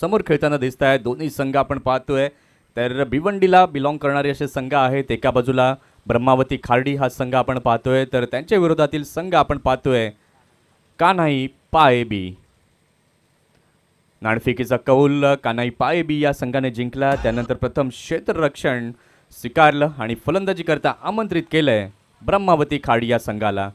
समोर खेळताना दिसत आहे। दोन्ही संघ आपण पाहतोय तर भिवंडीला बिलॉंग करणारे असे संघ आहेत। एका बाजूला ब्रह्मावती खार्डी हा संघ आपण पाहतोय तर त्यांच्या विरोधातील संघ आपण पाहतोय कान्हाई पायबी। नाणेफेकीचा कौल कान्हाई पायबी या संघाने जिंकला। त्यानंतर प्रथम क्षेत्ररक्षण स्वीकारलं आणि फलंदाजी करता आमंत्रित केलंय ब्रह्मावती खाडी या संघाला।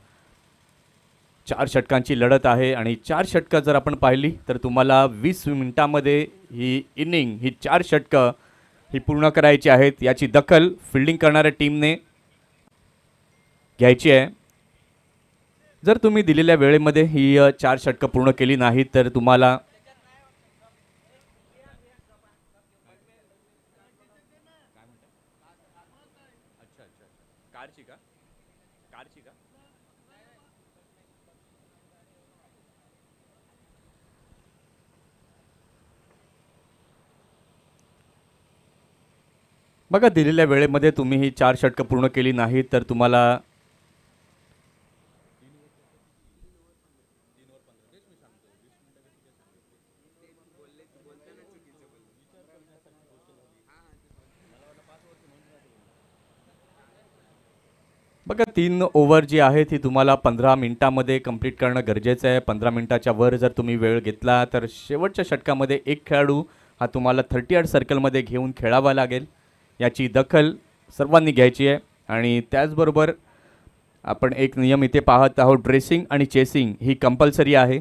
4 षटकांची लढत आहे आणि 4 षटकं जर आपण पाहिली तर तुम्हाला 20 मिनिटांमध्ये ही इनिंग ही 4 षटकं ही पूर्ण करायची आहेत। याची दखल फिल्डिंग करणाऱ्या टीमने घ्यायची आहे। जर तुम्ही दिलेल्या वेळेमध्ये ही 4 षटकं पूर्ण केली नाहीत तर तुम्हाला बघा दिलेल्या वेळेमध्ये तुम्ही ही 4 षटकं पूर्ण केली नाहीत तर तुम्हाला बघा 3 ओव्हर जी आहे ती तुम्हाला 15 मिनिटांमध्ये कंप्लीट करणं गरजेचं आहे। 15 मिनिटाच्या वर जर तुम्ही वेळ घेतला तर शेवटच्या षटकामध्ये एक खेळाडू हा तुम्हाला 38 सर्कलमध्ये घेऊन खेळावा लागेल। याची दखल सर्वांनी घ्यायची आहे आणि त्याचबरोबर आपण एक नियम इथे पाहत आहोत, ड्रेसिंग आणि चेसिंग ही कंपल्सरी आहे।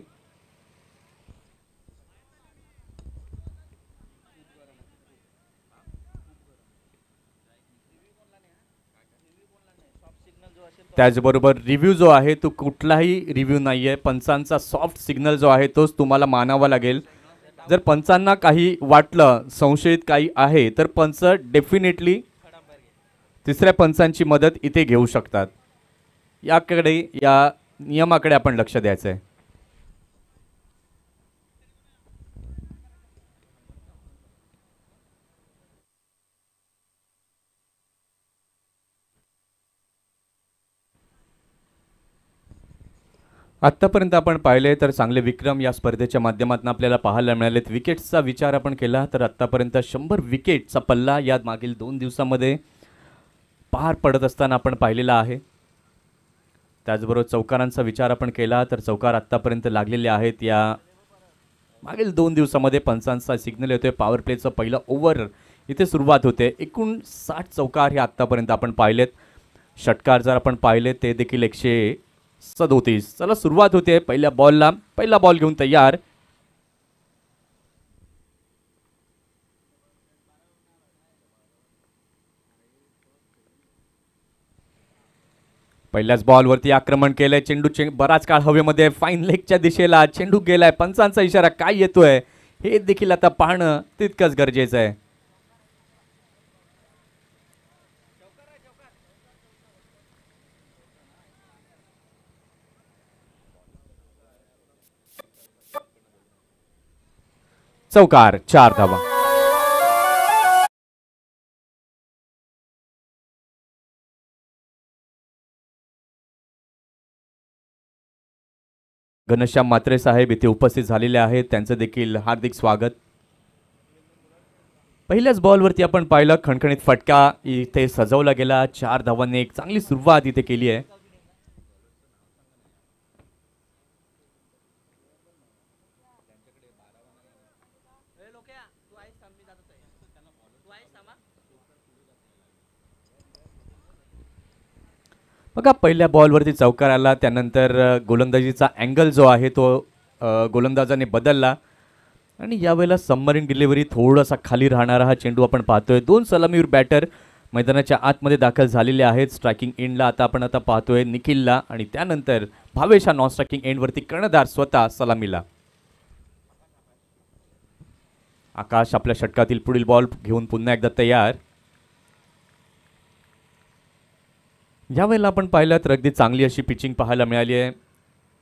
त्याचबरोबर रिव्ह्यू जो आहे तो कुठलाही रिव्ह्यू नाही आहे। पंचांचा सॉफ्ट सिग्नल जो आहे तोच तुम्हाला मानावा लागेल। जर पंचांना काही वाटलं संशयित काही आहे तर पंच डेफिनेटली तिसऱ्या पंचांची मदत इथे घेऊ शकतात। याकडे या नियमाकडे आपण लक्ष द्यायचं आहे। आत्तापर्यंत आपण पाहिले तर चांगले विक्रम या स्पर्धेच्या माध्यमातून आपल्याला पाहायला मिळालेत। विकेट्सचा विचार आपण केला तर आत्तापर्यंत 100 विकेटचा पल्ला या मागील 2 दिवसांमध्ये पार पडत असताना आपण पाहिलेला आहे। त्याचबरोबर चौकारांचा विचार आपण केला तर चौकार आत्तापर्यंत लागलेले आहेत। या मागील 2 दिवसांमध्ये पंचांचा सिग्नल येतोय। पॉवर प्लेचं पहिलं ओव्हर इथे सुरुवात होते। एकूण 60 चौकार हे आत्तापर्यंत आपण पाहिलेत। षटकार जर आपण पाहिले ते देखील 137। चला सुरुवात होते पहिल्या बॉलला। पहिला बॉल घेऊन तयार। पहिल्याच बॉलवरती आक्रमण केलंय। चेंडू बराच काळ हवेमध्ये फाईन लेगच्या दिशेला चेंडू गेलाय। पंचांचा इशारा काय येतोय हे देखील आता पाहणं तितकंच गरजेचं आहे। चौकार 4 धावा। घनश्याम म्हात्रे साहेब इथे उपस्थित झालेले आहेत, त्यांचं देखील हार्दिक स्वागत। पहिल्याच बॉलवरती आपण पाहिलं खणखणीत फटका इथे सजवला गेला। 4 धावांनी एक चांगली सुरुवात इथे केली आहे। बघा पहिल्या बॉलवरती चौकार आला, त्यानंतर गोलंदाजीचा अँगल जो आहे तो गोलंदाजाने बदलला आणि यावेळेला सबमरीन डिलिव्हरी थोडासा खाली राहणारा हा चेंडू आपण पाहतोय। 2 सलामीवर बॅटर मैदानाच्या आतमध्ये दाखल झालेले आहेत। स्ट्रायकिंग एंडला आपण पाहतोय निखिलला आणि त्यानंतर भावेश हा नॉन स्ट्रायकिंग एंडवरती कर्णधार स्वतः सलामीला। आकाश आपल्या षटकातील पुढील बॉल घेऊन पुन्हा एकदा तयार। यावेळेला आपण पाहिलं तर अगदी चांगली अशी पिचिंग पाहायला मिळाली आहे।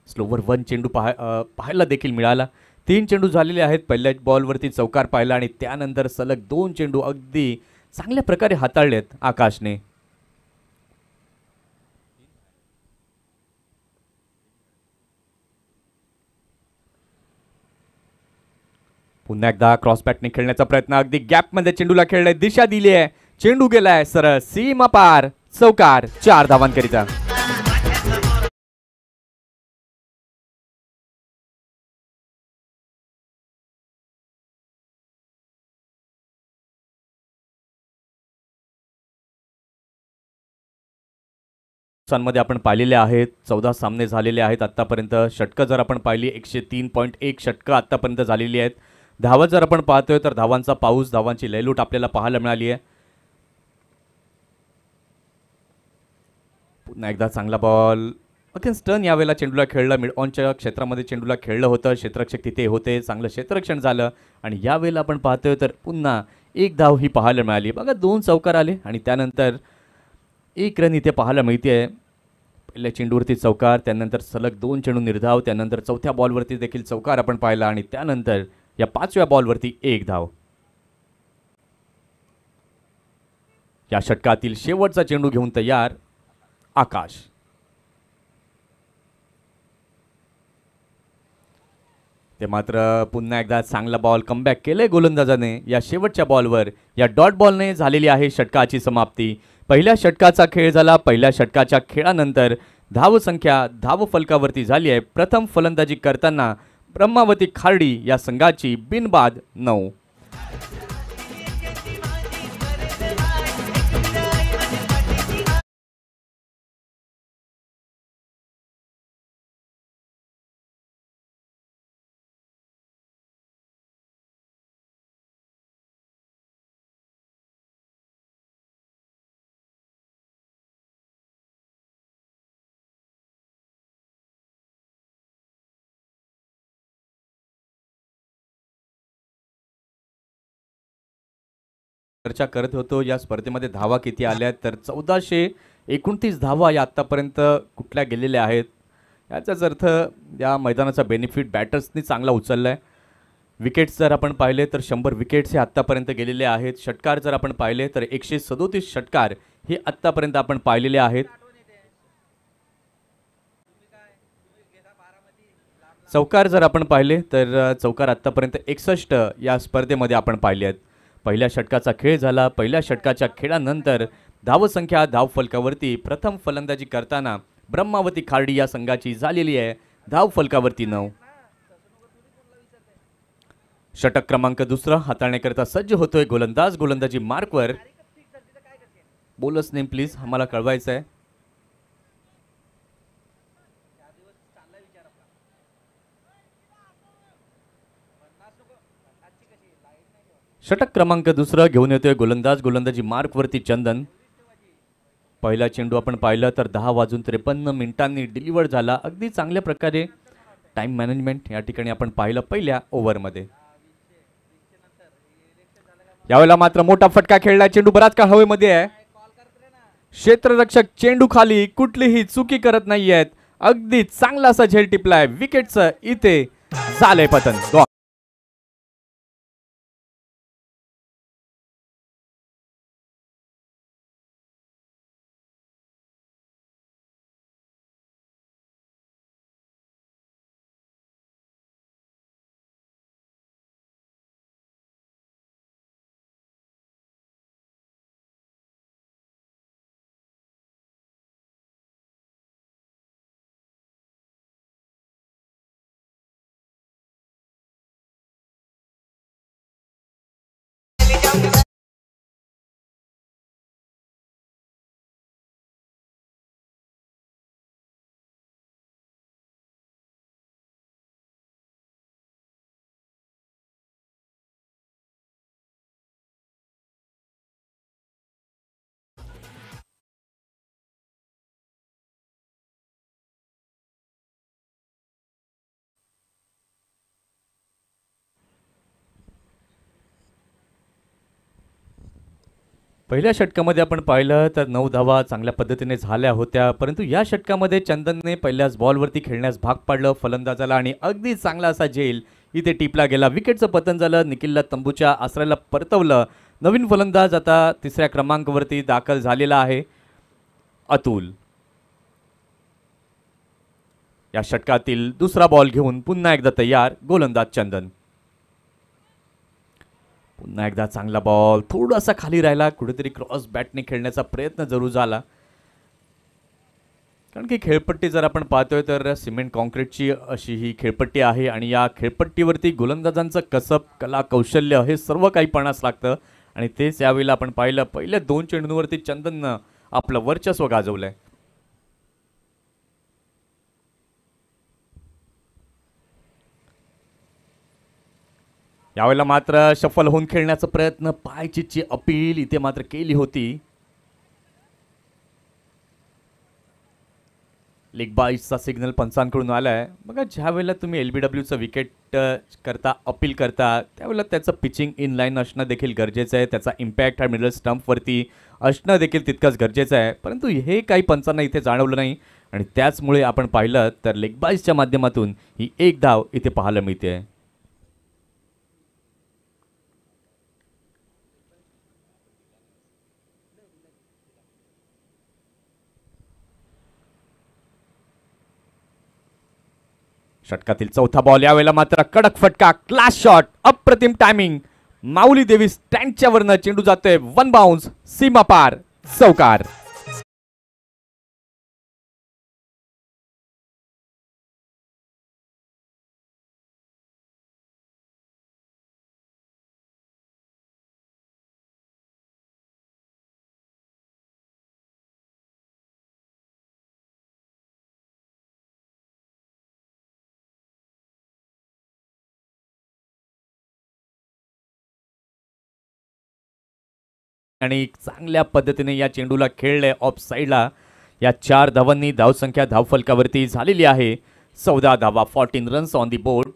स्लोवर 1 चेंडू पाहायला देखील मिळाला। 3 चेंडू झालेले आहेत। पहिल्या बॉलवरती चौकार पाहिला आणि त्यानंतर सलग 2 चेंडू अगदी चांगल्या प्रकारे हाताळलेत आकाशने। पुन्हा एकदा क्रॉस बॅटने खेळण्याचा प्रयत्न, अगदी गॅपमध्ये चेंडूला खेळलाय, दिशा दिली आहे, चेंडू गेलाय सरळ सीमा पार, चौकार, 4 धावांकरिता. मध्ये आपण पाहिलेले आहेत 14 सामने झालेले आहेत आतापर्यंत. षटकं जर आपण पाहिली 103.1 षटकं आतापर्यंत झालेली आहेत. धावा जर आपण पाहतोय तर धावांचा पाऊस, धावांची लयलूट आपल्याला पाहायला मिळाली आहे. पुन्हा एकदा चांगला बॉल अगेन्स्ट टर्न, यावेळेला चेंडूला खेळलं, मिड ऑनच्या क्षेत्रामध्ये चेंडूला खेळलं होतं, क्षेत्ररक्षक तिथे होते, चांगलं क्षेत्ररक्षण झालं आणि यावेळेला आपण पाहतोय तर पुन्हा एक धाव ही पाहायला मिळाली. बघा 2 चौकार आले आणि त्यानंतर 1 रन इथे पाहायला मिळते. पहिल्या चेंडूवरती चौकार, त्यानंतर सलग 2 चेंडू निर्धाव, त्यानंतर चौथ्या बॉलवरती देखील चौकार आपण पाहिला आणि त्यानंतर या 5व्या बॉलवरती 1 धाव. या षटकातील शेवटचा चेंडू घेऊन तयार आकाश. ते मात्र पुन्हा एकदा चांगला बॉल कमबॅक केले गोलंदाजाने. या शेवटच्या बॉलवर या डॉट बॉलने झालेली आहे षटकाची समाप्ती. पहिल्या षटकाचा खेळ झाला. पहिल्या षटकाच्या खेळानंतर धावसंख्या धावफलकावरती झाली आहे. प्रथम फलंदाजी करताना ब्रह्मावती खार्डी या संघाची बिनबाद 9. चर्चा करत होतो या स्पर्धेमध्ये धावा किती आल्या तर 1429 धावा या आतापर्यंत कुठल्या गेलेल्या आहेत. याचाच अर्थ या मैदानाचा बेनिफिट बॅटर्सनी चांगला उचलला आहे. विकेट्स जर आपण पाहिले तर 100 विकेट्स हे आत्तापर्यंत गेलेले आहेत. षटकार जर आपण पाहिले तर 137 षटकार हे आत्तापर्यंत आपण पाहिलेले आहेत. चौकार जर आपण पाहिले तर चौकार आत्तापर्यंत 61 या स्पर्धेमध्ये आपण पाहिले आहेत. पहिल्या षटकाचा खेळ झाला. पहिल्या षटकाच्या खेळानंतर धावसंख्या धावफलकावरती प्रथम फलंदाजी करताना ब्रह्मावती खार्डी या संघाची झालेली आहे धावफलकावरती 9. षटक क्रमांक 2 हाताळण्याकरता सज्ज होतोय गोलंदाज. गोलंदाजी मार्कवर. बोलर्स नेम प्लीज आम्हाला कळवायचं आहे. षटक क्रमांक 2 घेऊन येतोय गोलंदाज. गोलंदाजी मार्कवरती चंदन. पहिला चेंडू आपण पाहिलं तर 10:53 डिलिव्हर झाला. अगदी चांगल्या प्रकारे टाइम मॅनेजमेंट या ठिकाणी आपण पाहिलं पहिल्या ओव्हरमध्ये. यावेळेला मात्र मोठा फटका खेळला. चेंडू बराच काळ हवेमध्ये आहे. क्षेत्ररक्षक चेंडू खाली कुठलीही चुकी करत नाहीयेत. अगदी चांगला असा झेल टिपलाय. विकेटचं इथे झालंय पतन. पहिल्या षटकामध्ये आपण पाहिलं तर 9 धावा चांगल्या पद्धतीने झाल्या होत्या. परंतु या षटकामध्ये चंदनने पहिल्याच बॉलवरती खेळण्यास भाग पाडलं फलंदाजाला आणि अगदी चांगला असा झेल इथे टिपला गेला. विकेटचं पतन झालं. निखिलला तंबूच्या आसऱ्याला परतवलं. नवीन फलंदाज आता 3ऱ्या क्रमांकावरती दाखल झालेला आहे अतुल. या षटकातील दुसरा बॉल घेऊन पुन्हा एकदा तयार गोलंदाज चंदन. पुन्हा एकदा चांगला बॉल, थोडासा खाली राहिला, कुठेतरी क्रॉस बॅटने खेळण्याचा प्रयत्न जरूर झाला. कारण की खेळपट्टी जर आपण पाहतोय तर सिमेंट कॉन्क्रीटची अशी ही खेळपट्टी आहे आणि या खेळपट्टीवरती गोलंदाजांचं कसब, कला, कौशल्य हे सर्व काही पणास लागतं आणि तेच यावेळेला आपण पाहिलं. पहिल्या 2 चेंडूंवरती चंदननं आपलं वर्चस्व गाजवलंय. यावेळेला मात्र शफल होऊन खेळण्याचा प्रयत्न, पायचीची अपील इथे मात्र केली होती. लेग बाईसचा सिग्नल पंचांकडून आलाय. बघा, ज्या वेळेला तुम्ही LBWचं विकेट करता, अपील करता, त्यावेळेला त्याचं पिचिंग इन लाईन असणं देखील गरजेचं आहे. त्याचा इम्पॅक्ट हा मिडल स्टंपवरती असणं देखील तितकंच गरजेचं आहे. परंतु हे काही पंचांना इथे जाणवलं नाही आणि त्याचमुळे आपण पाहिलं तर लेग बाईसच्या माध्यमातून ही एक धाव इथे पाहायला मिळते. षटकातील चौथा बॉल, यावेळेला मात्र कडक फटका, क्लास शॉट, अप्रतिम टायमिंग. माऊली देवी स्टँडच्या वरनं चेंडू जातोय, 1 बाउन्स, सीमा पार, चौकार. आणि चांगल्या पद्धतीने या चेंडूला खेळले ऑफ साईडला. या 4 धावांनी धावसंख्या धावफलकावरती झालेली आहे. 14 धावा, 14 रन्स ऑन दी बोर्ड.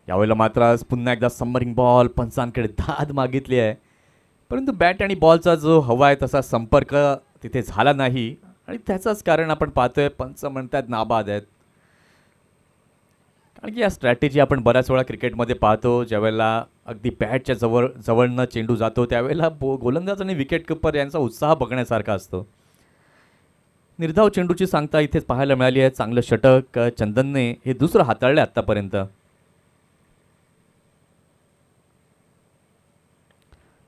यावेळेला मात्र पुन्हा एकदा सबमरिंग बॉल, पंचांकडे दाद मागितली आहे. परंतु बॅट आणि बॉलचा जो हवा आहे तसा संपर्क तिथे झाला नाही आणि त्याचंच कारण आपण पाहतोय, पंच म्हणतात नाबाद आहेत. कारण की या स्ट्रॅटेजी आपण बऱ्याच वेळा क्रिकेटमध्ये पाहतो. ज्यावेळेला अगदी बॅटच्या जवळनं चेंडू जातो त्यावेळेला गोलंदाज आणि विकेट किपर यांचा उत्साह बघण्यासारखा असतो. निर्धाव चेंडूची सांगता इथेच पाहायला मिळाली आहे. चांगलं षटक चंदनने हे दुसरं हाताळले आतापर्यंत.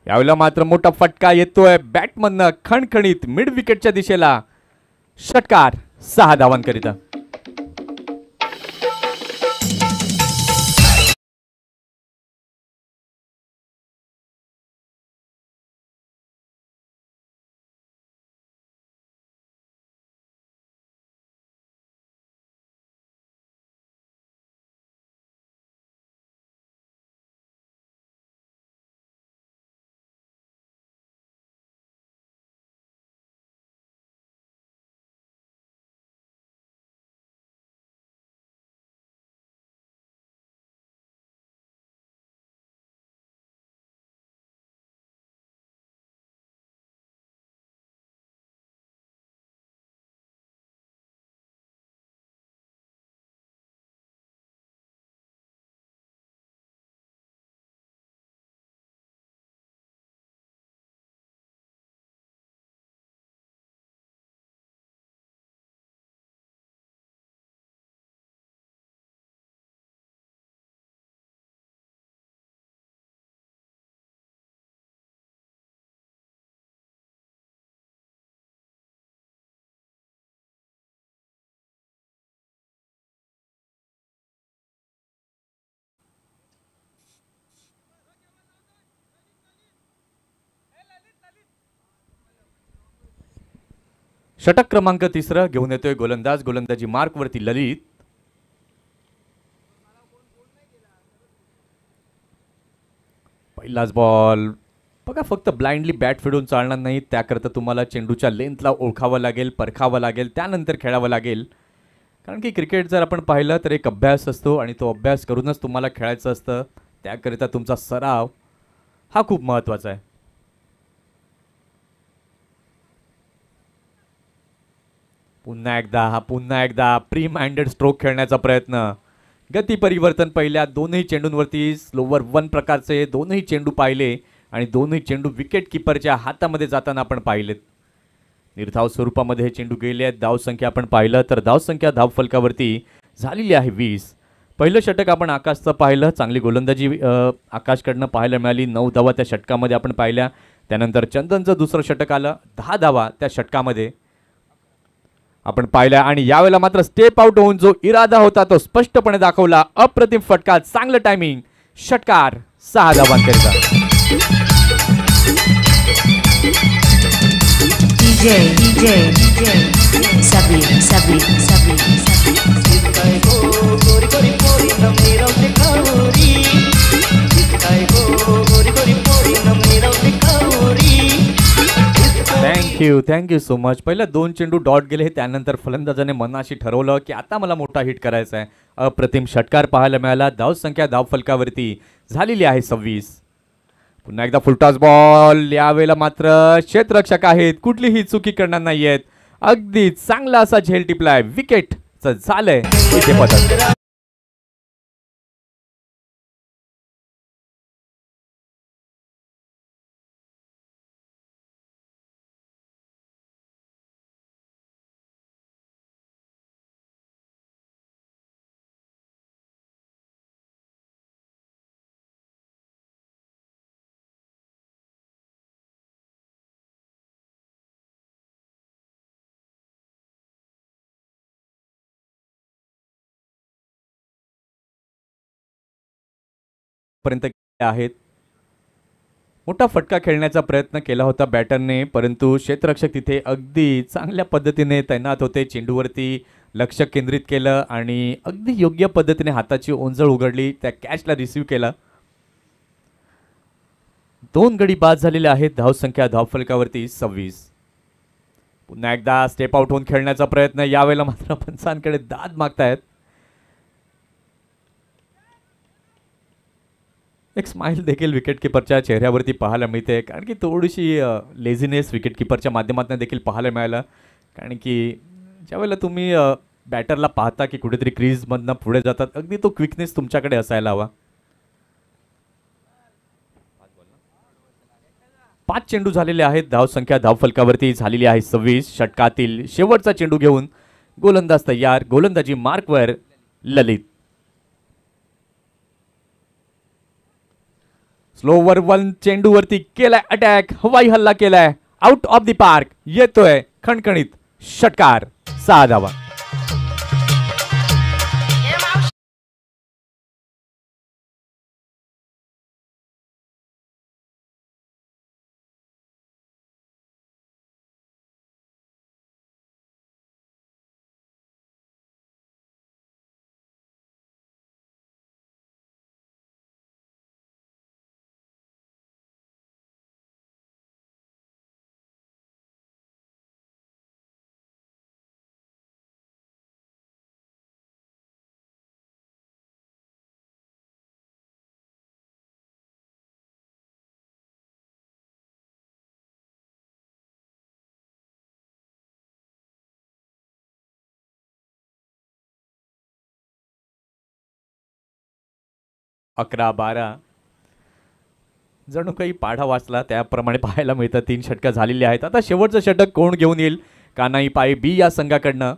यावेळेला मात्र मोठा फटका येतोय बॅटमधनं, खणखणीत मिड विकेटच्या दिशेला. षटकार, 6 धावांकरिता. षटक क्रमांक 3 घेऊन येतोय गोलंदाज. गोलंदाजी मार्कवरती ललित. पहिलाच बॉल. बघा, फक्त ब्लाइंडली बॅट फिरवून चालणार नाही. त्याकरता तुम्हाला चेंडूच्या लेंथला ओळखावं लागेल, परखावं लागेल, त्यानंतर खेळावं लागेल. कारण की क्रिकेट जर आपण पाहिलं तर एक अभ्यास असतो आणि तो अभ्यास करूनच तुम्हाला खेळायचं असतं. त्याकरिता तुमचा सराव हा खूप महत्त्वाचा आहे. पुन्हा एकदा प्री माइंडेड स्ट्रोक खेळण्याचा प्रयत्न. गती परिवर्तन पहिल्या 2ही चेंडूंवरती स्लोवर 1 प्रकारचे 2ही चेंडू पाहिले आणि 2ही चेंडू विकेट किपरच्या हातामध्ये जाताना आपण पाहिलेत. निर्धाव स्वरूपामध्ये हे चेंडू गेले आहेत. धावसंख्या आपण पाहिलं तर धावसंख्या धावफलकावरती झालेली आहे 20. पहिलं षटक आपण आकाशचं पाहिलं, चांगली गोलंदाजी आकाशकडनं पाहायला मिळाली. 9 धावा त्या षटकामध्ये आपण पाहिल्या. त्यानंतर चंदनचं दुसरं षटक आलं, 10 धावा त्या षटकामध्ये आपण पाहिल्या. आणि यावेळेला मात्र स्टेप आउट होऊन जो इरादा होता तो स्पष्टपणे दाखवला. अप्रतिम फटका, चांगलं टायमिंग, षटकार, 6 धावांकरिता. Thank you so much. पहिल्या 2 चेंडू डॉट गेले, त्यानंतर फलंदाजाने मनाशी ठरवलं की आता मला मोठा हिट करायचा आहे. अप्रतिम षटकार पाहायला मिळाला. धावसंख्या धावफलकावरती झालेली आहे 26. पुन्हा एकदा फुलटॉस बॉल. यावेळेला मात्र क्षेत्ररक्षक आहेत, कुठलीही चुकी करणार नाहीयेत. अगदी चांगला असा झेल टिपलाय. विकेटचं झालंय इथे पतन. पर्यंत आहेत. मोठा फटका खेळण्याचा प्रयत्न केला होता बॅटरने, परंतु क्षेत्ररक्षक तिथे अगदी चांगल्या पद्धतीने तैनात होते. चेंडूवरती लक्ष केंद्रित केलं आणि अगदी योग्य पद्धतीने हाताची ओंजळ उघडली, त्या कॅचला रिसीव्ह केला. 2 गडी बाद झालेले आहेत. धावसंख्या धावफलकावरती 26. पुन्हा एकदा स्टेप आउट होऊन खेळण्याचा प्रयत्न. यावेळेला मात्र पंचांकडे दाद मागतायत. एक स्माइल देखील विकेटकीपरच्या चेहऱ्यावरती पाहायला मिळते, कारण की थोडीशी लेझीनेस विकेटकीपरच्या माध्यमातून देखील पाहायला मिळालं. कारण की ज्यावेळेला तुम्ही बॅटरला पाहता की कुठेतरी क्रीजमधनं पुढे जातात, अगदी तो क्विकनेस तुमच्याकडे असायला हवा. 5 चेंडू झालेले आहेत. धावसंख्या धावफलकावरती झालेली आहे 26. षटकातील शेवटचा चेंडू घेऊन गोलंदाज तयार. गोलंदाजी मार्कवर ललित. स्लोवर 1 चेंडूवरती केलाय अटॅक, हवाई हल्ला केलाय, आउट ऑफ द पार्क. येतोय खणखणीत षटकार, 6 धावा. अकरा 12 जणू काही पाढा वाचला त्याप्रमाणे पाहायला मिळतं. 3 षटकं झालेली आहेत. आता शेवटचं षटक कोण घेऊन येईल? कानाई पाय बी या संघाकडनं.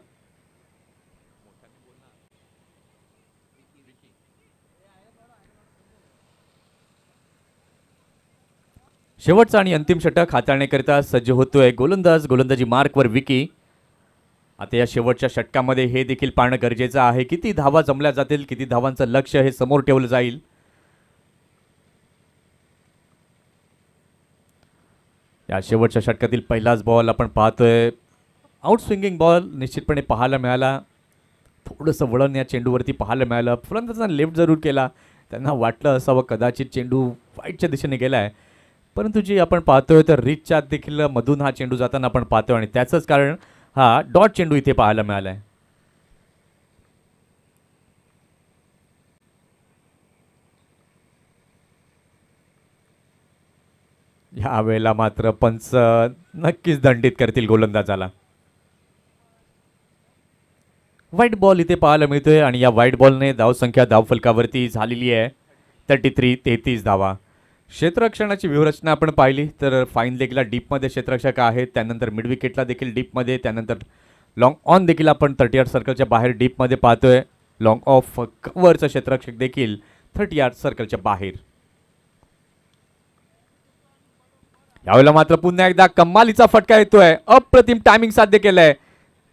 शेवटचा आणि अंतिम षटक हाताळण्याकरिता सज्ज होतोय गोलंदाज. गोलंदाजी मार्कवर विकी. आता या शेवटच्या षटकामध्ये हे देखील पाहणं गरजेचं आहे, किती धावा जमल्या जातील, किती धावांचं लक्ष हे समोर ठेवलं जाईल. या शेवटच्या षटकातील पहिलाच बॉल आपण पाहतोय. आउट स्विंगिंग बॉल निश्चितपणे पाहायला मिळाला. थोडंसं वळण या चेंडूवरती पाहायला मिळालं. फलंदाजांना लेफ्ट जरूर केला. त्यांना वाटलं असावं कदाचित चेंडू वाईटच्या दिशेने गेलाय, परंतु जी आपण पाहतोय तर रिचच्या देखील मधून हा चेंडू जाताना आपण पाहतोय आणि त्याचंच कारण हा डॉट चेंडू इथे पाहायला मिळालाय. या वेळेला मात्र पंच नक्कीच दंडित करतील गोलंदाजाला. व्हाईट बॉल इथे पाहायला मिळतोय आणि या व्हाईट बॉलने धावसंख्या धावफलकावरती झालेली आहे 33 धावा. क्षेत्ररक्षणाची व्यूहरचना आपण पाहिली तर फाईन लेगला डीपमध्ये क्षेत्ररक्षक आहेत, त्यानंतर मिड विकेटला देखील डीपमध्ये, त्यानंतर लॉंग ऑन देखील आपण 30 यार्ड सर्कलच्या बाहेर डीपमध्ये पाहतोय. लॉंग ऑफ कव्हरचं क्षेत्ररक्षक देखील 30 यार्ड सर्कलच्या बाहेर. यावेळेला मात्र पुन्हा एकदा कमालीचा फटका येतोय, अप्रतिम टायमिंग साध्य केलंय,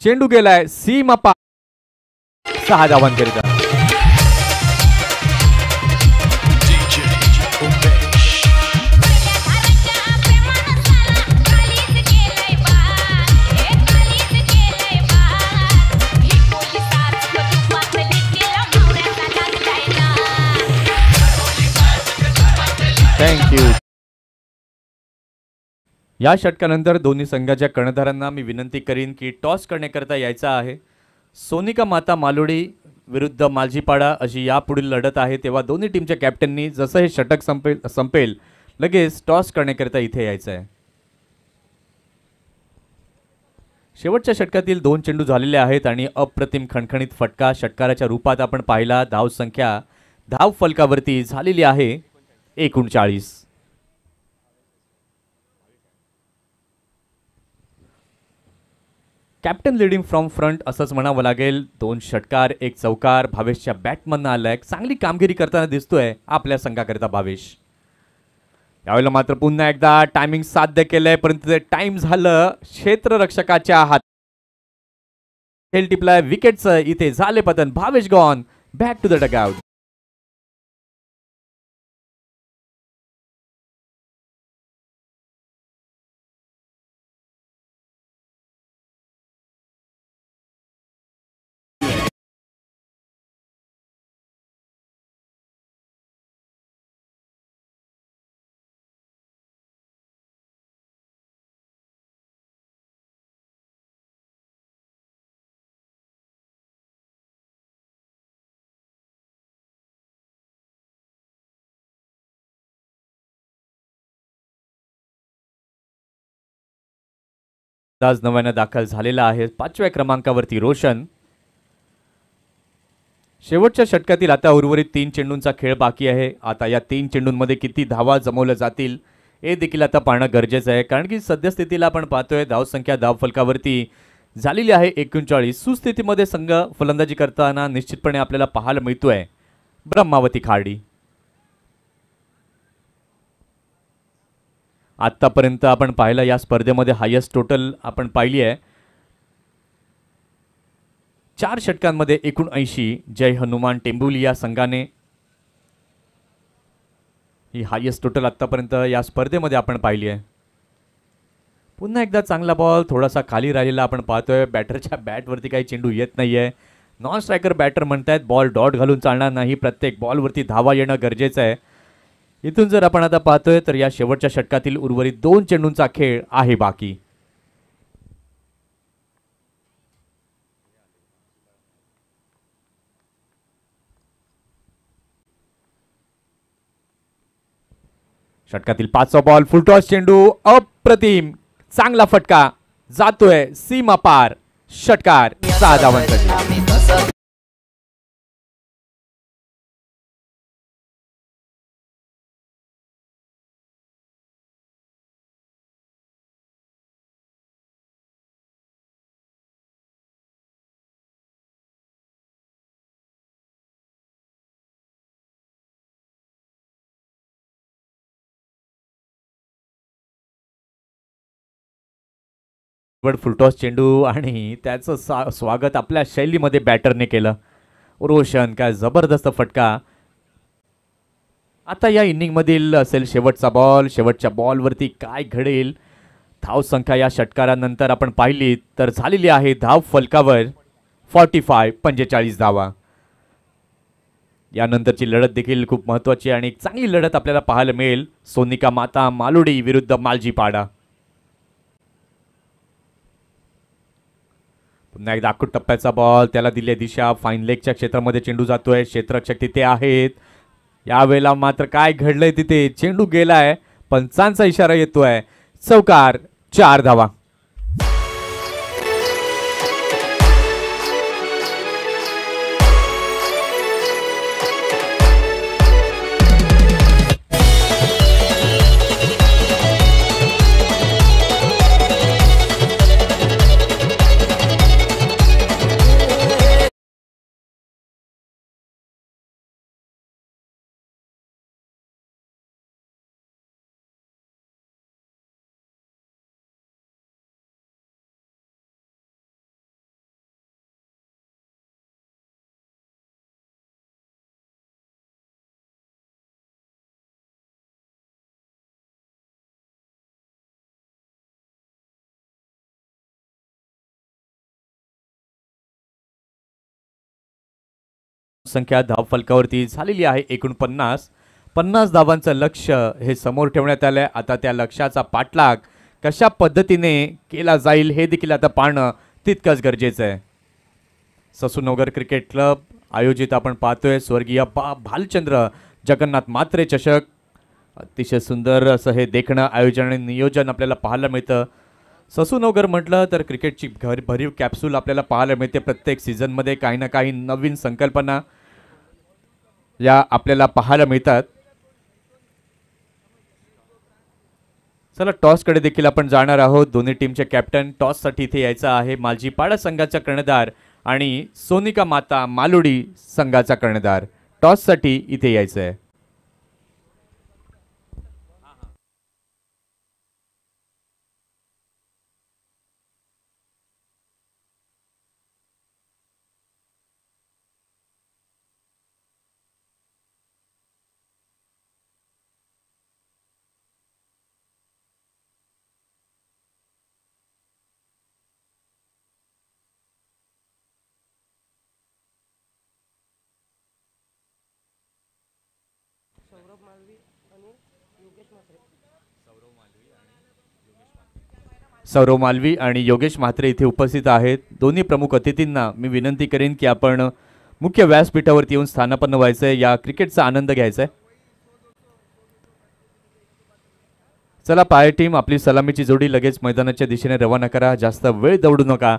चेंडू गेलाय सीमा पार, 6 धावांकरिता. थँक्यू. या षटकानंतर दोन्ही संघाच्या कर्णधारांना मी विनंती करीन की टॉस करण्याकरता यायचं आहे. सोनिका माता मालोडी विरुद्ध मालजीपाडा अशी यापुढील लढत आहे, तेव्हा दोन्ही टीमच्या कॅप्टननी जसं हे षटक संपेल लगेच टॉस करण्याकरता इथे यायचं आहे. शेवटच्या षटकातील 2 चेंडू झालेले आहेत आणि अप्रतिम खणखणीत फटका षटकाराच्या रूपात आपण पाहिला. धाव संख्या धाव फलकावरती झालेली आहे 39. कॅप्टन लीडिंग फ्रॉम फ्रंट असंच म्हणावं लागेल. 2 षटकार 1 चौकार भावेशच्या बॅटमधनं आलाय, चांगली कामगिरी करताना दिसतोय आपल्या संघाकरिता भावेश. यावेळेला मात्र पुन्हा एकदा टायमिंग साध्य केलंय, परंतु ते टाइम झालं क्षेत्ररक्षकाच्या हात. खेळ टिपलाय विकेटचं, इथे झाले पतन. Bhavesh gone back to the dugout. आज नव्यानं दाखल झालेला आहे 5व्या क्रमांकावरती रोशन. शेवटच्या षटकातील आता उर्वरित 3 चेंडूंचा खेळ बाकी आहे. आता या 3 चेंडूंमध्ये किती धावा जमवल्या जातील हे देखील आता पाहणं गरजेचं आहे, कारण की सद्यस्थितीला आपण पाहतोय धावसंख्या धाव फलकावरती झालेली आहे 39. सुस्थितीमध्ये संघ फलंदाजी करताना निश्चितपणे आपल्याला पाहायला मिळतोय ब्रह्मावती खाडी. आतापर्यंत आपण पाहिलं या स्पर्धेमध्ये हायेस्ट टोटल आपण पाहिली आहे. 4 षटकांमध्ये 79. जय हनुमान टेंबुली या संघाने ही हायेस्ट टोटल आतापर्यंत या स्पर्धेमध्ये आपण पाहिली आहे. पुन्हा एकदा चांगला बॉल थोडासा खाली राहिलेला आपण पाहतोय. बॅटरच्या बॅटवरती काही चेंडू येत नाहीये. नॉन स्ट्रायकर बॅटर म्हणतायत बॉल डॉट घालून चालणार नाही, प्रत्येक बॉलवरती धावा येणं गरजेचं आहे. इथून जर आपण आता पाहतोय तर या शेवटच्या षटकातील उर्वरित 2 चेंडूंचा खेळ आहे बाकी. षटकातील 5वा बॉल फुलटॉस चेंडू, अप्रतिम चांगला फटका जातोय सीमा पार. षटकार 6 धावांसाठी. फुलटॉस चेंडू आणि त्याचं स्वागत आपल्या शैलीमध्ये बॅटरने केलं. रोशन काय जबरदस्त फटका. आता या इनिंग मधील असेल शेवटचा बॉल. शेवटच्या बॉलवरती काय घडेल. धाव संख्या या षटकारानंतर आपण पाहिली तर झालेली आहे धाव फलकावर 45 धावा. यानंतरची लढत देखील खूप महत्त्वाची आणि चांगली लढत आपल्याला पाहायला मिळेल. सोनिका माता मालोडी विरुद्ध मालजीपाडा. पुन्हा एकदा आखूड टप्प्याचा बॉल, त्याला दिली दिशा. फाईन लेगच्या क्षेत्रामध्ये चेंडू जातोय. क्षेत्ररक्षक तिथे आहेत. यावेळेला मात्र काय घडलंय तिथे. चेंडू गेलाय, पंचांचा इशारा येतोय. चौकार 4 धावा. संख्या धाव फलकावरती झालेली आहे 49 धावांचं लक्ष्य हे समोर ठेवण्यात आलंय. आता त्या लक्ष्याचा पाठलाग कशा पद्धतीने केला जाईल हे देखील आता पाहणं तितकंच गरजेचं आहे. ससूनगर क्रिकेट क्लब आयोजित आपण पाहतोय स्वर्गीय भालचंद्र जगन्नाथ म्हात्रे चषक. अतिशय सुंदर असं हे देखणं आयोजन आणि नियोजन आपल्याला पाहायला मिळतं. ससूनगर म्हटलं तर क्रिकेटची भरीव कॅप्सूल आपल्याला पाहायला मिळते. प्रत्येक सीझनमध्ये काही ना काही नवीन संकल्पना या आपल्याला पाहायला मिळतात. चला टॉसकडे देखील आपण जाणार आहोत. दोन्ही टीमचे कॅप्टन टॉससाठी इथे यायचं आहे. मालजीपाडा संघाचा कर्णधार आणि सोनिका माता मालुडी संघाचा कर्णधार टॉससाठी इथे यायचं आहे. सौरव मालवी आणि योगेश म्हात्रे इथे उपस्थित आहेत. दोन्ही प्रमुख अतिथींना मी विनंती करेन की आपण मुख्य व्यासपीठावरती येऊन स्थानापन्न व्हायचंय. या क्रिकेटचा आनंद घ्यायचा आहे. चला पाय टीम आपली सलामीची जोडी लगेच मैदानाच्या दिशेने रवाना करा. जास्त वेळ दौडू नका.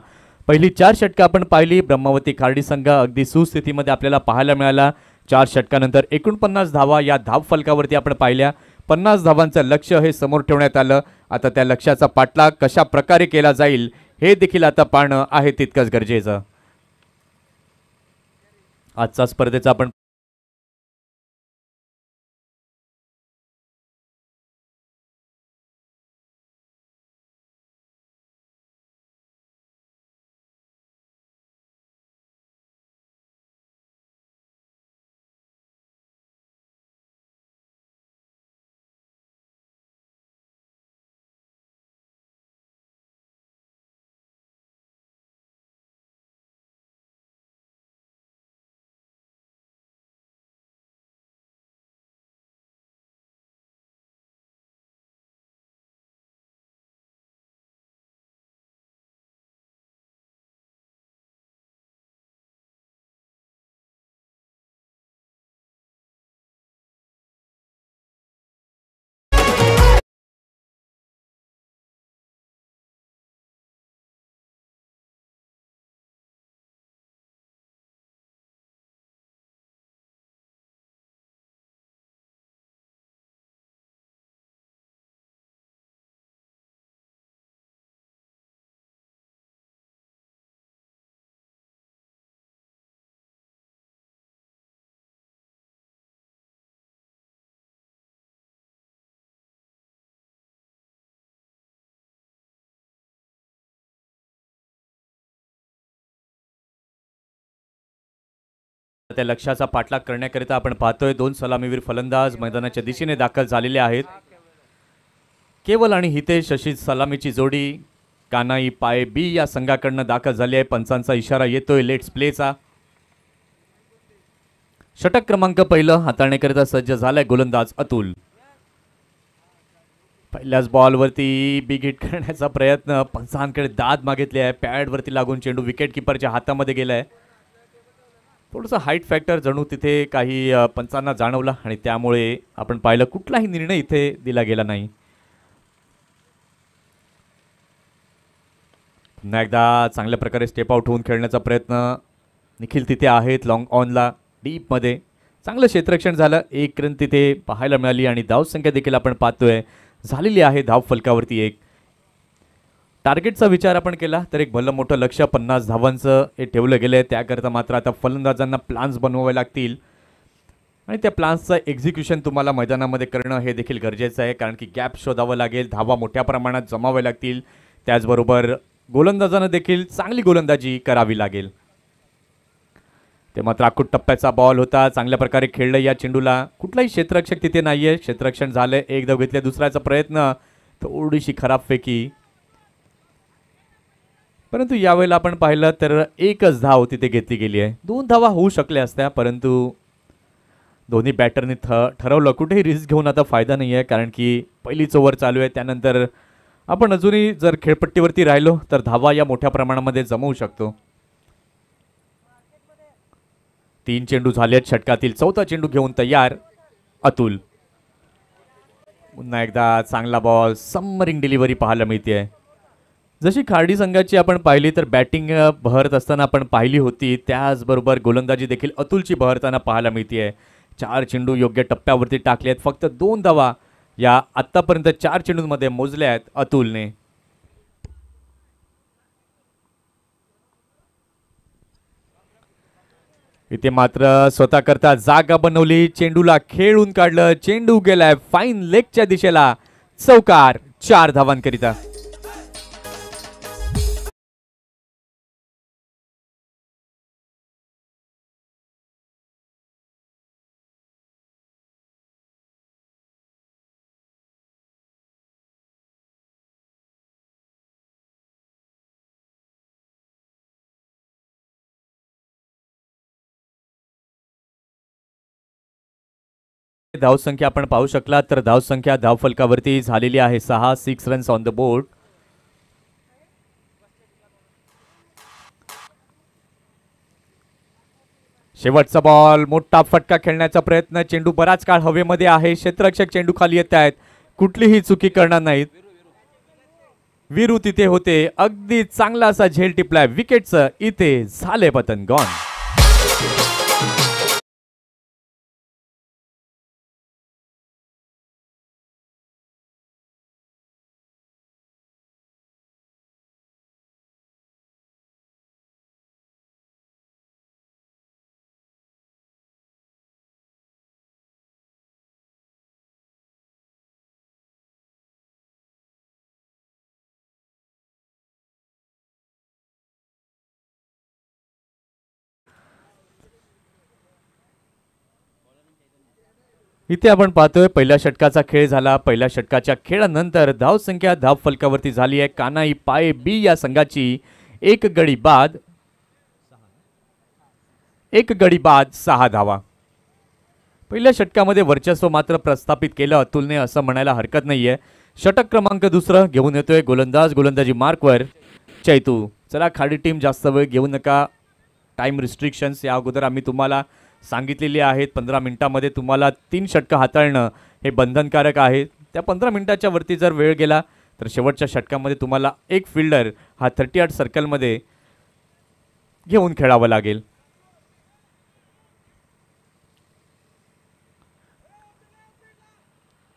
पहिली 4 षटकं आपण पाहिली. ब्रह्मावती खार्डी संघ अगदी सुस्थितीमध्ये आपल्याला पाहायला मिळाला. 4 षटकानंतर 49 धावा या धाव फलकावरती आपण पाहिल्या. 50 धावांचं लक्ष्य हे समोर ठेवण्यात आलं. आता त्या लक्ष्याचा पाठलाग कशा प्रकारे केला जाईल हे देखील आता पाहणं आहे तितकंच गरजेचं. आजचा स्पर्धेचा आपण त्या लक्ष्याचा पाठलाग करण्याकरिता आपण पाहतोय 2 सलामीवीर फलंदाज मैदानाच्या दिशेने दाखल झालेले आहेत. केवल आणि हितेश अशी सलामीची जोडी कानाई पाय बी या संघाकडनं दाखल झाली आहे. पंचांचा इशारा येतोय लेट्स प्लेचा. षटक क्रमांक पहिलं हाताळण्याकरिता सज्ज झालाय गोलंदाज अतुल. पहिल्याच बॉलवरती बिग हिट करण्याचा प्रयत्न. पंचांकडे दाद मागितले आहे. पॅडवरती लागून चेंडू विकेट किपरच्या हातामध्ये गेलाय. थोडंसं हाईट फॅक्टर जणू तिथे काही पंचांना जाणवला आणि त्यामुळे आपण पाहिलं कुठलाही निर्णय इथे दिला गेला नाही. पुन्हा एकदा चांगल्या प्रकारे स्टेप आउट होऊन खेळण्याचा प्रयत्न. निखिल तिथे आहेत लॉंग ऑनला डीपमध्ये. चांगलं क्षेत्ररक्षण झालं. 1 रन तिथे पाहायला मिळाली आणि धावसंख्या देखील आपण पाहतोय झालेली आहे धाव फलकावरती 1. टार्गेटचा विचार आपण केला तर एक भलं मोठं लक्ष्य 50 धावांचं हे ठेवलं गेलं आहे. त्याकरता मात्र आता फलंदाजांना प्लान्स बनवावे लागतील आणि त्या प्लान्सचं एक्झिक्युशन तुम्हाला मैदानामध्ये करणं हे देखील गरजेचं आहे. कारण की गॅप शोधावं लागेल. धावा मोठ्या प्रमाणात जमाव्या लागतील. त्याचबरोबर गोलंदाजांना देखील चांगली गोलंदाजी करावी लागेल. ते मात्र आखूट टप्प्याचा बॉल होता. चांगल्या प्रकारे खेळलं या चेंडूला. कुठलाही क्षेत्ररक्षक तिथे नाहीये. क्षेत्ररक्षण झालंय. एक धाव घेतल्या. दुसऱ्याचा प्रयत्न थोडीशी खराब फेकी. परंतु यावेळेला आपण पाहिलं तर एकच धाव तिथे घेतली गेली आहे. 2 धावा होऊ शकल्या असत्या, परंतु दोन्ही बॅटरनी ठरवलं कुठेही रिस्क घेऊन आता फायदा नाही आहे, कारण की पहिलीच ओव्हर चालू आहे. त्यानंतर आपण अजूनही जर खेळपट्टीवरती राहिलो तर धावा या मोठ्या प्रमाणामध्ये जमवू शकतो. 3 चेंडू झालेत. षटकातील 4था चेंडू घेऊन तयार अतुल. पुन्हा एकदा चांगला बॉल, समरिंग डिलिव्हरी पाहायला मिळते. जशी खार्डी संघाची आपण पाहिली तर बॅटिंग बहरत असताना आपण पाहिली होती, त्याचबरोबर गोलंदाजी देखील अतुलची बहरताना पाहायला मिळते. 4 चेंडू योग्य टप्प्यावरती टाकले आहेत. फक्त 2 धावा या आत्तापर्यंत 4 चेंडूंमध्ये मोजल्या आहेत अतुलने. इथे मात्र स्वतः करता जागा बनवली, चेंडूला खेळून काढलं, चेंडू गेलाय फाईन लेगच्या दिशेला. चौकार, 4 धावांकरिता. धावसंख्या आपण पाहू शकला तर धावसंख्या धावफलकावरती झालेली आहे 6 रन्स ऑन द बोर्ड. शेवटचा बॉल, मोठा फटका खेळण्याचा प्रयत्न, चेंडू बराच काळ हवेमध्ये आहे. क्षेत्ररक्षक चेंडू खाली येत आहेत, कुठलीही चुकी करणार नाहीत. वीरू तिथे होते, अगदी चांगला असा झेल टिपलाय विकेटचं. इथे झाले पतन, गॉन. इथे आपण पाहतोय पहिल्या षटकाचा खेळ झाला. पहिल्या षटकाच्या खेळानंतर धावसंख्या धावफलकावरती झाली आहे कानाई पाय बी या संघाची. एक गडी बाद 6 धावा. पहिल्या षटकामध्ये वर्चस्व मात्र प्रस्थापित केलं अतुलने असं म्हणायला हरकत नाहीये. षटक क्रमांक 2 घेऊन येतोय गोलंदाजी मार्कवर चैतू. चला खाडी टीम, जास्त वेळ घेऊ नका. टाइम रिस्ट्रिक्शन्स या अगोदर आम्ही तुम्हाला सांगितलेली आहेत. 15 मिनिटांमध्ये तुम्हाला 3 षटकं हाताळणं हे बंधनकारक आहे. त्या 15 मिनिटाच्या वरती जर वेळ गेला तर शेवटच्या षटकामध्ये तुम्हाला एक फिल्डर हा 38 सर्कलमध्ये घेऊन खेळावं लागेल.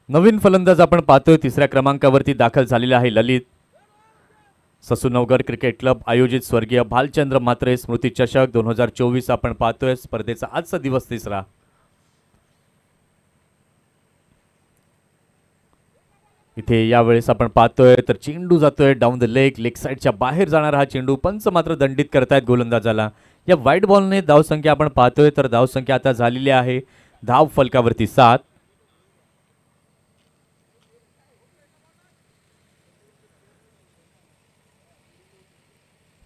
नवीन फलंदाज आपण पाहतोय 3ऱ्या क्रमांकावरती दाखल झालेला आहे ललित. ससूनवगड क्रिकेट क्लब आयोजित स्वर्गीय भालचंद्र म्हात्रे स्मृती चषक 2024 आपण पाहतोय. स्पर्धेचा आजचा दिवस 3रा. इथे यावेळेस आपण पाहतोय तर चेंडू जातोय डाऊन द लेग साईडच्या बाहेर जाणारा हा चेंडू. पंच मात्र दंडित करतायत गोलंदाजाला. या व्हाईट बॉलने धावसंख्या आपण पाहतोय तर धावसंख्या आता झालेली आहे धाव फलकावरती 7.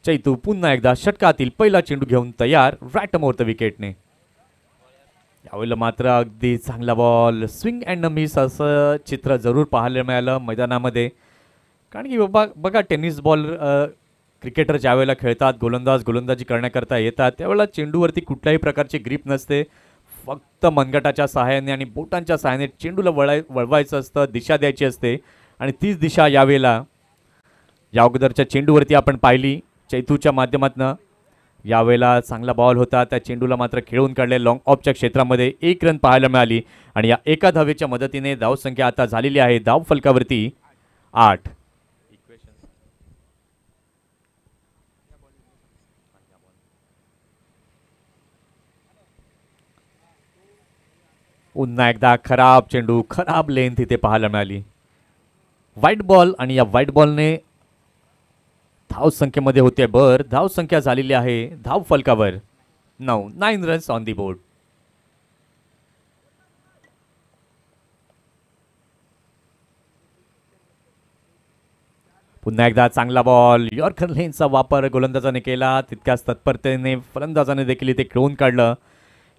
चैतू पुन्हा एकदा षटकातील पहिला चेंडू घेऊन तयार रॅटमोर द विकेटने. यावेळेला मात्र अगदी चांगला बॉल, स्विंग अँड मिस असं चित्र जरूर पाहायला मिळालं मैदानामध्ये. कारण की बघा टेनिस बॉल क्रिकेटर ज्या वेळेला खेळतात, गोलंदाजी करण्याकरता येतात, त्यावेळेला चेंडूवरती कुठल्याही प्रकारची ग्रीप नसते. फक्त मनगटाच्या सहाय्याने आणि बोटांच्या सहाय्याने चेंडूला वळवायचं असतं, दिशा द्यायची असते. आणि तीच दिशा यावेळेला या अगोदरच्या चेंडूवरती आपण पाहिली चैतूच्या माध्यमातून. यावेळेला चांगला बॉल होता, त्या चेंडूला मात्र खेळून काढले लॉंग ऑफच्या क्षेत्रामध्ये. 1 रन पाहायला मिळाली आणि या एका धावेच्या मदतीने धावसंख्या आता झालेली आहे धाव फलकावरती 8. पुन्हा एकदा खराब चेंडू, खराब लेंथ इथे पाहायला मिळाली. व्हाईट बॉल आणि या व्हाईट बॉलने धावसंख्येमध्ये होते भर. धावसंख्या झालेली आहे धाव फलकावर 9 रन्स ऑन दी बोर्ड. पुन्हा एकदा चांगला बॉल, यॉर्कर लेनचा वापर गोलंदाजाने केला, तितक्याच तत्परतेने फलंदाजाने देखील इथे खेळून काढलं.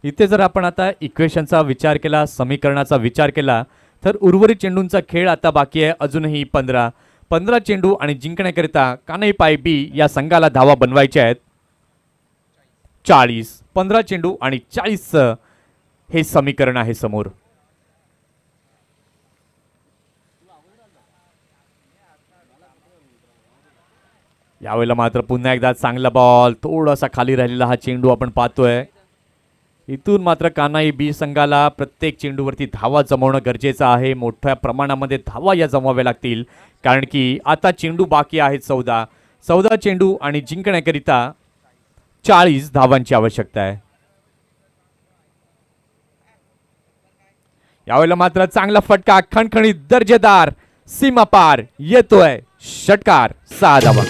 इथे जर आपण आता इक्वेशनचा विचार केला, समीकरणाचा विचार केला, तर उर्वरित चेंडूंचा खेळ आता बाकी आहे अजूनही 15 चेंडू आणि जिंकण्याकरिता कानई पाय बी या संघाला धावा बनवायच्या आहेत 40. 15 चेंडू आणि 40 हे समीकरण आहे समोर. यावेळेला मात्र पुन्हा एकदा चांगला बॉल, थोडासा खाली राहिलेला हा चेंडू आपण पाहतोय. इथून मात्र कानाई बी संघाला प्रत्येक चेंडूवरती धावा जमवणं गरजेचं आहे. मोठ्या प्रमाणामध्ये धावा या जमवाव्या लागतील, कारण की आता चेंडू बाकी आहेत 14 चेंडू आणि जिंकण्याकरिता 40 धावांची आवश्यकता आहे. यावेळेला मात्र चांगला फटका, खणखणीत, दर्जेदार, सीमा पार येतोय षटकार, 6 धावा.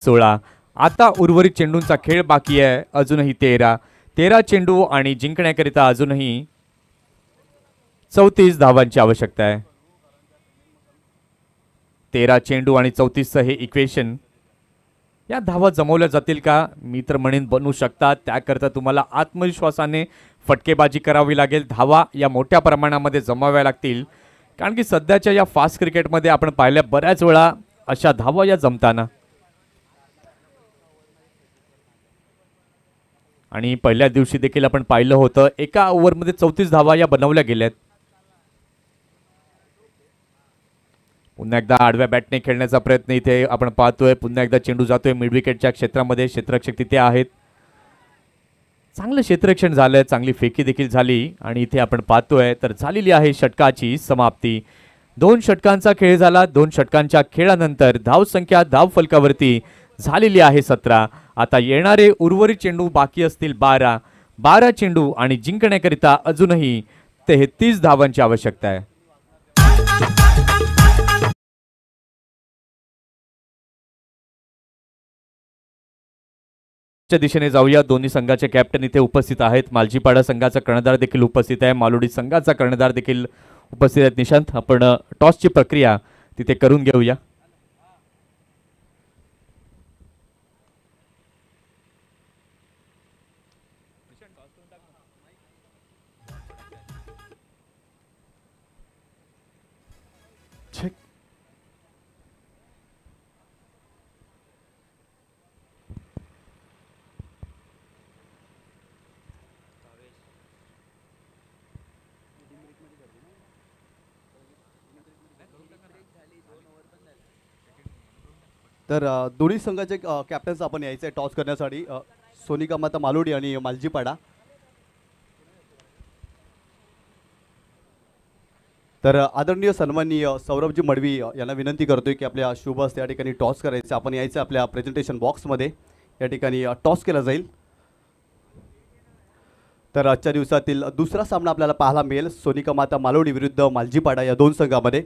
सोळा. आता उर्वरित चेंडूंचा खेळ बाकी आहे अजूनही 13 चेंडू आणि जिंकण्याकरिता अजूनही 34 धावांची आवश्यकता आहे. 13 चेंडू आणि 34 हे इक्वेशन, या धावा जमवल्या जातील का? मी तर म्हणेन बनवू शकतात. त्याकरता तुम्हाला आत्मविश्वासाने फटकेबाजी करावी लागेल. धावा या मोठ्या प्रमाणामध्ये जमाव्या लागतील, कारण की सध्याच्या या फास्ट क्रिकेटमध्ये आपण पाहिल्या बऱ्याच वेळा अशा धावा या जमताना. आणि पहिल्या दिवशी देखील आपण पाहिलं होतं एका ओव्हरमध्ये 34 धावा या बनवल्या गेल्यात. पुन्हा एकदा आडव्या बॅटने खेळण्याचा प्रयत्न इथे आपण पाहतोय. पुन्हा एकदा चेंडू जातोय मिड विकेटच्या क्षेत्रामध्ये. क्षेत्ररक्षक तिथे आहेत. चांगलं क्षेत्ररक्षण झालं, चांगली फेकी देखील झाली आणि इथे आपण पाहतोय तर झालेली आहे षटकाची समाप्ती. 2 षटकांचा खेळ झाला. 2 षटकांच्या खेळानंतर धावसंख्या धाव फलकावरती झालेली आहे 17. आता येणारे उर्वरित चेंडू बाकी असतील 12 चेंडू आणि जिंकण्याकरिता अजूनही 33 धावांची आवश्यकता आहे. दिशेने जाऊया. दोन्ही संघाचे कॅप्टन इथे उपस्थित आहेत. मालजीपाडा संघाचा कर्णधार देखील उपस्थित आहे. मालोडी संघाचा कर्णधार देखील उपस्थित आहेत. निशांत, आपण टॉसची प्रक्रिया तिथे करून घेऊया. तर दोन्ही संघाचे कॅप्टन्स आपण यायचे टॉस करण्यासाठी, सोनिका माता मालोडी आणि मालजीपाडा. तर आदरणीय सन्माननीय सौरभजी मडवी यांना विनंती करतोय की आपल्या शुभ हस्ते या ठिकाणी टॉस करायचे. आपण यायचं आपल्या प्रेझेंटेशन बॉक्समध्ये. या ठिकाणी टॉस केला जाईल. तर आजच्या दिवसातील दुसरा सामना आपल्याला पाहायला मिळेल सोनिका माता मालोडी विरुद्ध मालजीपाडा या दोन संघामध्ये.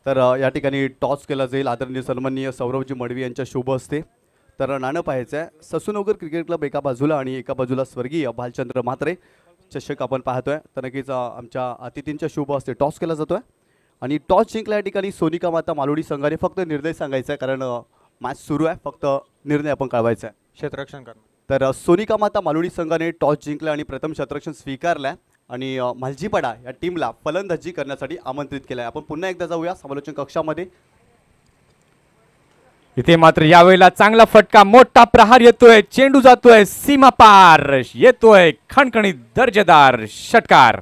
तर या ठिकाणी टॉस केला जाईल आदरणीय सन्माननीय सौरभजी मडवी यांच्या शुभ हस्ते. तर नाणं पाहायचं आहे. ससूनगर क्रिकेट क्लब एका बाजूला आणि एका बाजूला स्वर्गीय भालचंद्र म्हात्रे चषक आपण पाहतोय. तर नक्कीच आमच्या अतिथींच्या शुभ हस्ते टॉस केला जातोय आणि टॉस जिंकल्या या ठिकाणी सोनिका माता मालोडी संघाने फक्त निर्णय सांगायचा आहे, कारण मॅच सुरू आहे. फक्त निर्णय आपण कळवायचा आहे. क्षेत्ररक्षण करणं. तर सोनिका माता मालोडी संघाने टॉस जिंकला आणि प्रथम क्षेत्ररक्षण स्वीकारलं आणि मालजीपाडा या टीमला फलंदाजी करण्यासाठी आमंत्रित केलं आहे. आपण पुन्हा एकदा जाऊया समालोचन कक्षामध्ये. इथे मात्र यावेळेला चांगला फटका, मोठा प्रहार येतोय, चेंडू जातोय सीमा पार, येतोय खणखणीत दर्जेदार षटकार.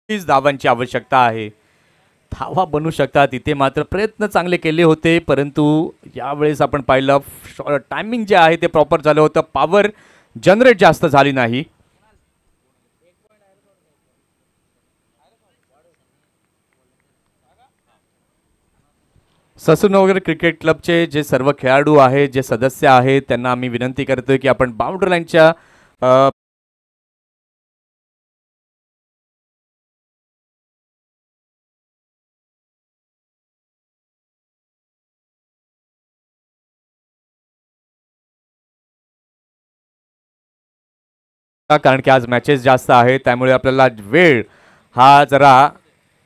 धावांची आवश्यकता आहे. धावा बनू शकतात. इथे मात्र प्रयत्न चांगले केले होते, परंतु यावेळेस आपण पाहिलं टायमिंग जे आहे ते प्रॉपर झालं होतं, पॉवर जनरेट जास्त झाली नाही. ससूनगर क्रिकेट क्लबचे जे सर्व खेळाडू आहेत, जे सदस्य आहेत, त्यांना आम्ही विनंती करतोय की आपण बाउंड्री लाईनच्या कारण की आज मॅचेस जास्त आहेत, त्यामुळे आपल्याला वेळ हा जरा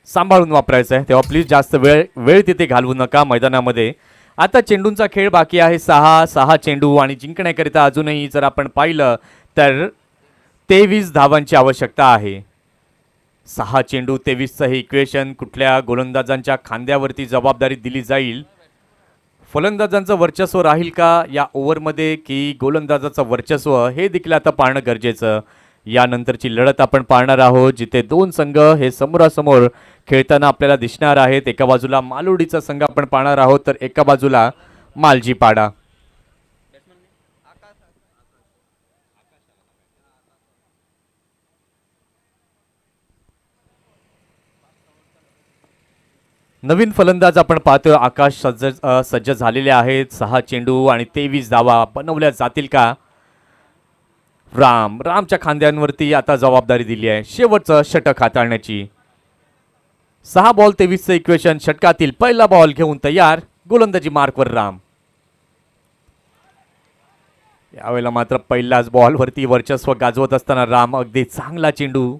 सांभाळून वापरायचा आहे, तेव्हा प्लीज जास्त वेळ तिथे घालवू नका मैदानामध्ये. आता चेंडूंचा खेळ बाकी आहे. 6 चेंडू आणि जिंकण्याकरिता अजूनही जर आपण पाहिलं तर 23 धावांची आवश्यकता आहे. 6 चेंडू 23चं हे इक्वेशन कुठल्या गोलंदाजांच्या खांद्यावरती जबाबदारी दिली जाईल? फलंदाजांचं वर्चस्व राहील का या ओव्हरमध्ये, की गोलंदाजाचं वर्चस्व, हे देखील आता पाहणं गरजेचं. यानंतरची लढत आपण पाहणार आहोत, जिथे दोन संघ हे समोरासमोर खेळताना आपल्याला दिसणार आहेत. एका बाजूला मालुडीचा संघ आपण पाहणार आहोत, तर एका बाजूला मालजीपाडा. नवीन फलंदाज आपण पाहतोय, आकाश सज्ज झालेले आहेत. 6 चेंडू आणि 23 धावा बनवल्या जातील का? रामच्या खांद्यांवरती आता जबाबदारी दिली आहे शेवटचं षटक हाताळण्याची. 6 बॉल 23चं इक्वेशन, षटकातील पहिला बॉल घेऊन तयार, गोलंदाजी मार्कवर राम. यावेळेला मात्र पहिल्याच बॉलवरती वर्चस्व गाजवत असताना राम, अगदी चांगला चेंडू.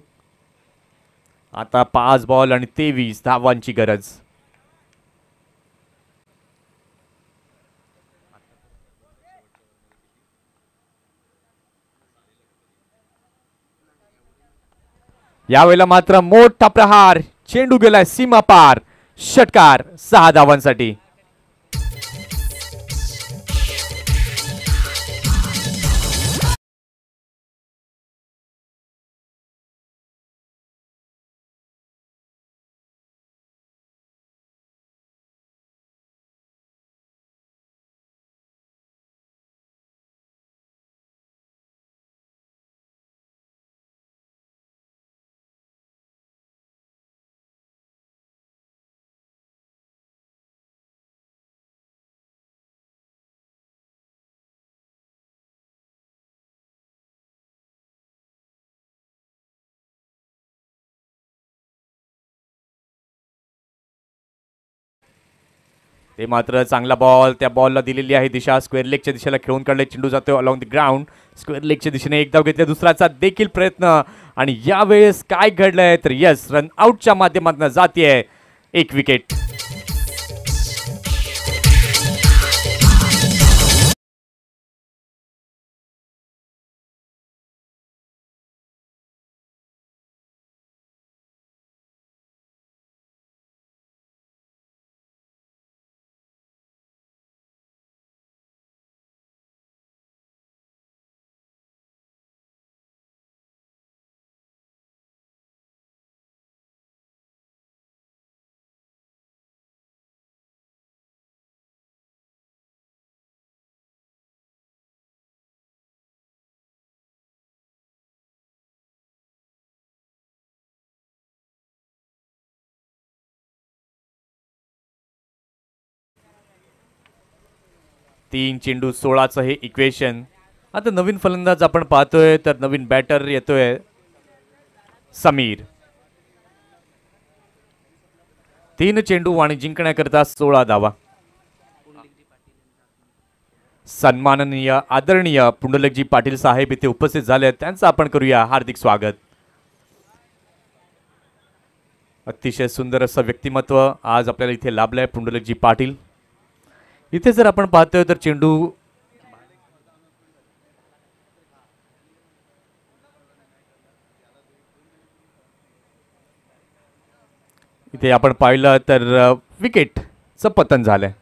आता 5 बॉल आणि 23 धावांची गरज. यावेळेला मात्र मोठा प्रहार, चेंडू गेलाय सीमा पार, षटकार 6 धावांसाठी. ते मात्र चांगला बॉल, त्या बॉलला दिलेली आहे दिशा, स्क्वेअर लेगच्या दिशेला खेळून काढले, चेंडू जातोय अलॉंग द ग्राउंड. स्क्वेअर लेगच्या दिशेने एक धाव घेतली, दुसराचा देखील प्रयत्न, आणि यावेळेस काय घडलंय तर यस, रन आउटच्या माध्यमातून जातीये एक विकेट. 3 चेंडू 16चं हे इक्वेशन. आता नवीन फलंदाज आपण पाहतोय तर नवीन बॅटर येतोय समीर. 3 चेंडू आणि जिंकण्याकरता 16 धावा. सन्माननीय आदरणीय पुंडलिकजी पाटील साहेब इथे उपस्थित झाले आहेत, त्यांचं आपण करूया हार्दिक स्वागत. अतिशय सुंदर असं व्यक्तिमत्व आज आपल्याला इथे लाभलंय पुंडलिकजी पाटील. इथे जर आपण पाहतोय तर चेंडू इथे आपण पाहिलं तर विकेटचं पतन झालंय.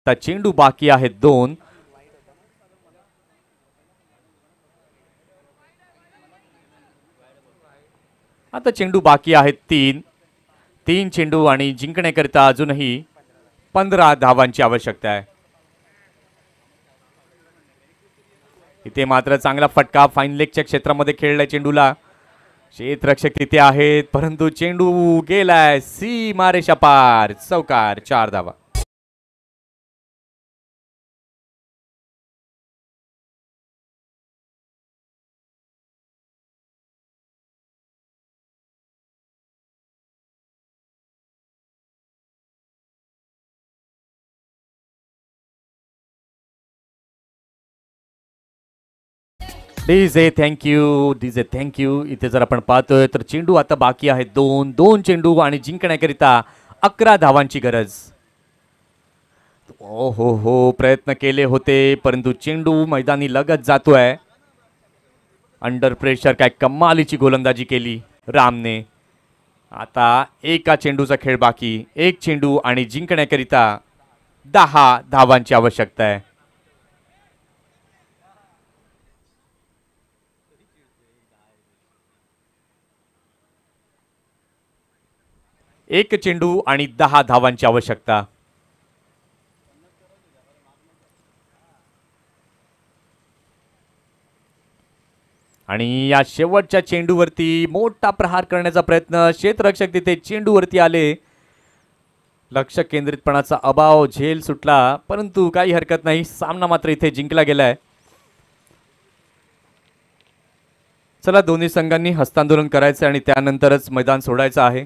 आता चेंडू बाकी आहेत 2. आता चेंडू बाकी आहेत 3 चेंडू आणि जिंकण्याकरिता अजूनही 15 धावांची आवश्यकता आहे. इथे मात्र चांगला फटका फाईन लेगच्या क्षेत्रामध्ये खेळलाय चेंडूला. क्षेत्ररक्षक तिथे आहेत परंतु चेंडू गेलाय सीमारेषा पार. चौकार. 4 धावा. DJ thank you. इथे जर आपण पाहतोय तर चेंडू आता बाकी आहेत 2 चेंडू आणि जिंकण्याकरिता 11 धावांची गरज. हो प्रयत्न केले होते परंतु चेंडू मैदानी लगत जातोय. अंडर प्रेशर काय कमालीची गोलंदाजी केली रामने. आता एका चेंडूचा खेळ बाकी. 1 चेंडू आणि जिंकण्याकरिता 10 धावांची आवश्यकता आहे. एक चेंडू आणि 10 धावांची आवश्यकता. आणि या शेवटच्या चेंडूवरती मोठा प्रहार करण्याचा प्रयत्न. क्षेत्ररक्षक तिथे चेंडूवरती आले. लक्ष केंद्रितपणाचा अभाव, झेल सुटला परंतु काही हरकत नाही. सामना मात्र इथे जिंकला गेलाय. चला दोन्ही संघांनी हस्तांदोलन करायचं आणि त्यानंतरच मैदान सोडायचं आहे.